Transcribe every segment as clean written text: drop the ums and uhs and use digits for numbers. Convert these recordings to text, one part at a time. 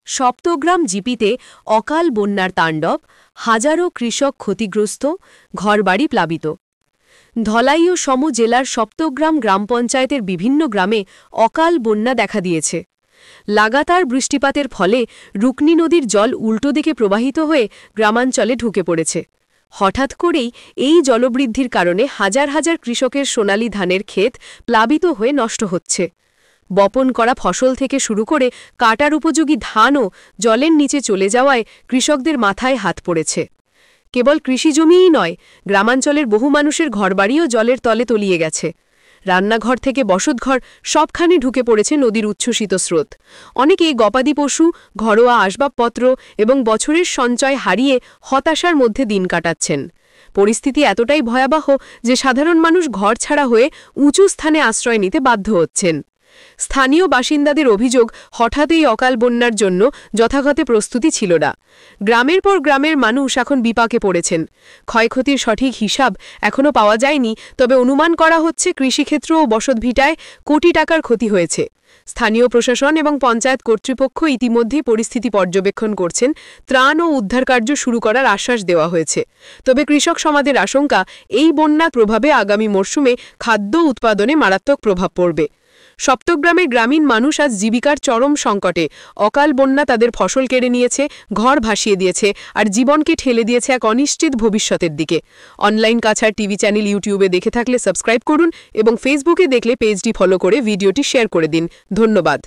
সপ্তগ্রাম জিপিতে অকাল বন্যার তাণ্ডব, হাজারো কৃষক ক্ষতিগ্রস্ত, ঘরবাড়ি প্লাবিত। ধলাই ও সম জেলার সপ্তগ্রাম গ্রাম পঞ্চায়েতের বিভিন্ন গ্রামে অকাল বন্যা দেখা দিয়েছে। লাগাতার বৃষ্টিপাতের ফলে রুকনি নদীর জল উল্টো দিকে প্রবাহিত হয়ে গ্রামাঞ্চলে ঢুকে পড়েছে। হঠাৎ করেই এই জলবৃদ্ধির কারণে হাজার হাজার কৃষকের সোনালি ধানের ক্ষেত প্লাবিত হয়ে নষ্ট হচ্ছে। বপন করা ফসল থেকে শুরু করে কাটার উপযোগী ধানও জলের নিচে চলে যাওয়ায় কৃষকদের মাথায় হাত পড়েছে। কেবল কৃষিজমিই নয়, গ্রামাঞ্চলের বহু মানুষের ঘরবাড়িও জলের তলে তলিয়ে গেছে। রান্নাঘর থেকে বসতঘর সবখানে ঢুকে পড়েছে নদীর উচ্ছ্বসিত স্রোত। অনেকে গবাদি পশু, ঘরোয়া আসবাবপত্র এবং বছরের সঞ্চয় হারিয়ে হতাশার মধ্যে দিন কাটাচ্ছেন। পরিস্থিতি এতটাই ভয়াবহ যে সাধারণ মানুষ ঘরছাড়া হয়ে উঁচু স্থানে আশ্রয় নিতে বাধ্য হচ্ছেন। স্থানীয় বাসিন্দাদের অভিযোগ, হঠাৎই অকাল বন্যার জন্য যথাযথ প্রস্তুতি ছিল না। গ্রামের পর গ্রামের মানুষ এখন বিপাকে পড়েছেন। ক্ষয়ক্ষতির সঠিক হিসাব এখনও পাওয়া যায়নি, তবে অনুমান করা হচ্ছে কৃষিক্ষেত্র ও বসতভিটায় কোটি টাকার ক্ষতি হয়েছে। স্থানীয় প্রশাসন এবং পঞ্চায়েত কর্তৃপক্ষ ইতিমধ্যেই পরিস্থিতি পর্যবেক্ষণ করছেন। ত্রাণ ও উদ্ধারকার্য শুরু করার আশ্বাস দেওয়া হয়েছে। তবে কৃষক সমাজের আশঙ্কা, এই বন্যার প্রভাবে আগামী মরশুমে খাদ্য উৎপাদনে মারাত্মক প্রভাব পড়বে। সপ্তগ্রামের গ্রামীণ মানুষ আজ জীবিকার চরম সংকটে। অকাল বন্যা তাদের ফসল কেড়ে নিয়েছে, ঘর ভাসিয়ে দিয়েছে আর জীবনকে ঠেলে দিয়েছে এক অনিশ্চিত ভবিষ্যতের দিকে। অনলাইন কাছাড় টিভি চ্যানেল ইউটিউবে দেখে থাকলে সাবস্ক্রাইব করুন এবং ফেসবুকে দেখলে পেজটি ফলো করে ভিডিওটি শেয়ার করে দিন। ধন্যবাদ।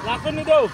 রাখুন দাও।